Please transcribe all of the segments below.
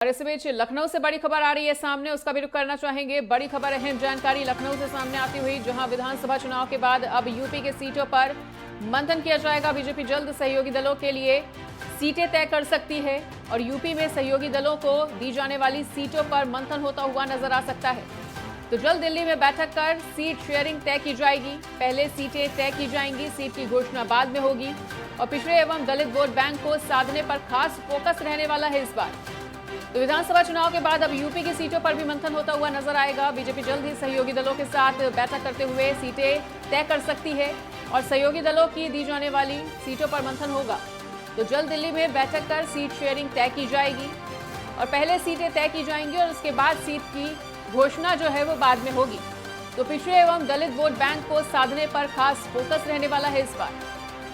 और इस बीच लखनऊ से बड़ी खबर आ रही है सामने, उसका भी रुख करना चाहेंगे। बड़ी खबर, अहम जानकारी लखनऊ से सामने आती हुई, जहां विधानसभा चुनाव के बाद अब यूपी के सीटों पर मंथन किया जाएगा। बीजेपी जल्द सहयोगी दलों के लिए सीटें तय कर सकती है और यूपी में सहयोगी दलों को दी जाने वाली सीटों पर मंथन होता हुआ नजर आ सकता है। तो जल्द दिल्ली में बैठक कर सीट शेयरिंग तय की जाएगी। पहले सीटें तय की जाएंगी, सीट की घोषणा बाद में होगी। और पिछड़े एवं दलित वोट बैंक को साधने पर खास फोकस रहने वाला है इस बार। तो विधानसभा चुनाव के बाद अब यूपी की सीटों पर भी मंथन होता हुआ नजर आएगा। बीजेपी जल्द ही सहयोगी दलों के साथ बैठक करते हुए सीटें तय कर सकती है और सहयोगी दलों की दी जाने वाली सीटों पर मंथन होगा। तो जल्द दिल्ली में बैठक कर सीट शेयरिंग तय की जाएगी और पहले सीटें तय की जाएंगी और उसके बाद सीट की घोषणा जो है वो बाद में होगी। तो पिछड़े एवं दलित वोट बैंक को साधने पर खास फोकस रहने वाला है इस बार।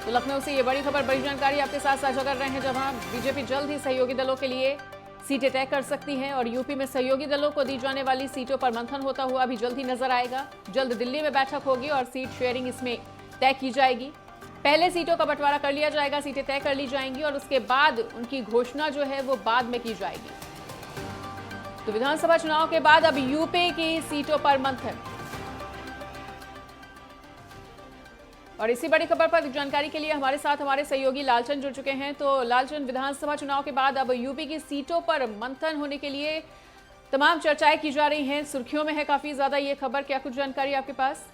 तो लखनऊ से ये बड़ी खबर, बड़ी जानकारी आपके साथ साझा कर रहे हैं, जहां बीजेपी जल्द ही सहयोगी दलों के लिए सीटें तय कर सकती हैं और यूपी में सहयोगी दलों को दी जाने वाली सीटों पर मंथन होता हुआ भी जल्द ही नजर आएगा। जल्द दिल्ली में बैठक होगी और सीट शेयरिंग इसमें तय की जाएगी। पहले सीटों का बंटवारा कर लिया जाएगा, सीटें तय कर ली जाएंगी और उसके बाद उनकी घोषणा जो है वो बाद में की जाएगी। तो विधानसभा चुनाव के बाद अब यूपी की सीटों पर मंथन। और इसी बड़ी खबर पर जानकारी के लिए हमारे साथ हमारे सहयोगी लालचंद जुड़ चुके हैं। तो लालचंद, विधानसभा चुनाव के बाद अब यूपी की सीटों पर मंथन होने के लिए तमाम चर्चाएं की जा रही हैं, सुर्खियों में है काफी ज्यादा ये खबर, क्या कुछ जानकारी आपके पास?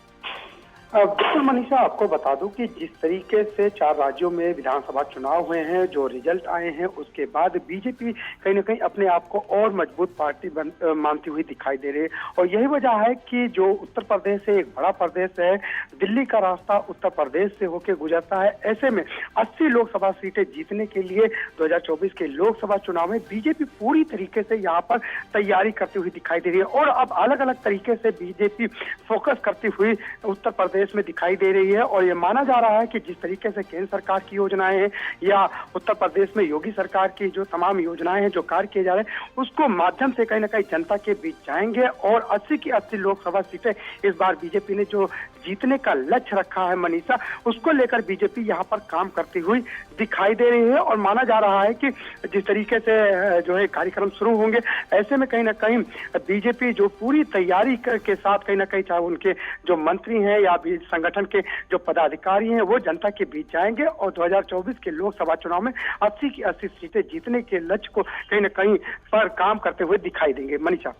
बिल्कुल मनीषा, आपको बता दूं कि जिस तरीके से 4 राज्यों में विधानसभा चुनाव हुए हैं, जो रिजल्ट आए हैं, उसके बाद बीजेपी कहीं ना कहीं अपने आप को और मजबूत पार्टी मानती हुई दिखाई दे रही है। और यही वजह है कि जो उत्तर प्रदेश से एक बड़ा प्रदेश है, दिल्ली का रास्ता उत्तर प्रदेश से होकर गुजरता है। ऐसे में 80 लोकसभा सीटें जीतने के लिए 2024 के लोकसभा चुनाव में बीजेपी पूरी तरीके से यहाँ पर तैयारी करती हुई दिखाई दे रही है और अब अलग अलग तरीके से बीजेपी फोकस करती हुई उत्तर प्रदेश में दिखाई दे रही है। और ये माना जा रहा है कि जिस तरीके से केंद्र सरकार की योजनाएं हैं या उत्तर प्रदेश में योगी सरकार की जो तमाम योजनाएं हैं, जो कार्य किए जा रहे हैं, उसको माध्यम से कहीं ना कहीं जनता के बीच जाएंगे और 80 की 80 लोकसभा सीटें इस बार बीजेपी ने जो जीतने का लक्ष्य रखा है मनीषा, उसको लेकर बीजेपी यहाँ पर काम करती हुई दिखाई दे रही है। और माना जा रहा है कि जिस तरीके से जो है कार्यक्रम शुरू होंगे, ऐसे में कहीं ना कहीं बीजेपी जो पूरी तैयारी के साथ कहीं ना कहीं, चाहे उनके जो मंत्री हैं या संगठन के जो पदाधिकारी हैं, वो जनता के बीच जाएंगे और 2024 के लोकसभा चुनाव में 80 की 80 सीटें जीतने के लक्ष्य को कहीं ना कहीं पर काम करते हुए दिखाई देंगे। मनीषा,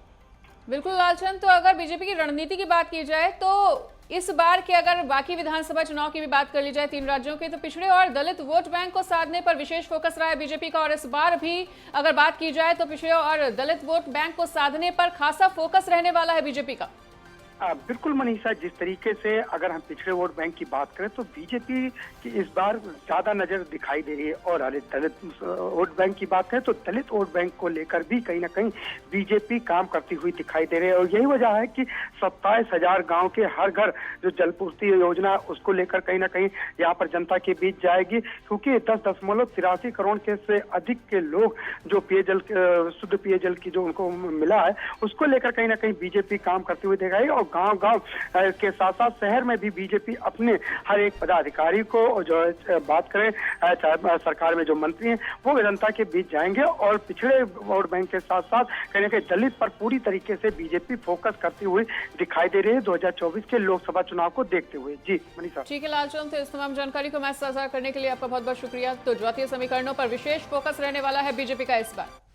बिल्कुल लालचंद, तो अगर बीजेपी की रणनीति की बात की जाए तो इस बार के अगर बाकी विधानसभा चुनाव की भी बात कर ली जाए 3 राज्यों के, तो पिछड़े और दलित वोट बैंक को साधने पर विशेष फोकस रहा है बीजेपी का। और इस बार भी अगर बात की जाए तो पिछड़े और दलित वोट बैंक को साधने पर खासा फोकस रहने वाला है बीजेपी का। बिल्कुल मनीषा, जिस तरीके से अगर हम पिछड़े वोट बैंक की बात करें तो बीजेपी की इस बार ज्यादा नजर दिखाई दे रही है। और दलित वोट बैंक की बात करें तो दलित वोट बैंक को लेकर भी कहीं ना कहीं बीजेपी काम करती हुई दिखाई दे रही है। और यही वजह है कि 27,000 गांव के हर घर जो जलपूर्ति योजना, उसको लेकर कहीं ना कहीं यहाँ पर जनता के बीच जाएगी, क्योंकि 10.83 करोड़ के से अधिक के लोग जो पेयजल, शुद्ध पेयजल की जो उनको मिला है, उसको लेकर कहीं ना कहीं बीजेपी काम करती हुई दिखाई। और गांव-गांव के साथ साथ शहर में भी बीजेपी अपने हर एक पदाधिकारी को, जो बात करें सरकार में जो मंत्री हैं, वो जनता के बीच जाएंगे और पिछड़े वोट बैंक के साथ साथ कहीं ना कहीं दलित पर पूरी तरीके से बीजेपी फोकस करती हुई दिखाई दे रही है 2024 के लोकसभा चुनाव को देखते हुए। जी मनीषा। ठीक है लालचंद, तो इस तमाम जानकारी को मैं साझा करने के लिए आपका बहुत बहुत शुक्रिया। तो जातीय समीकरणों पर विशेष फोकस रहने वाला है बीजेपी का इस बार।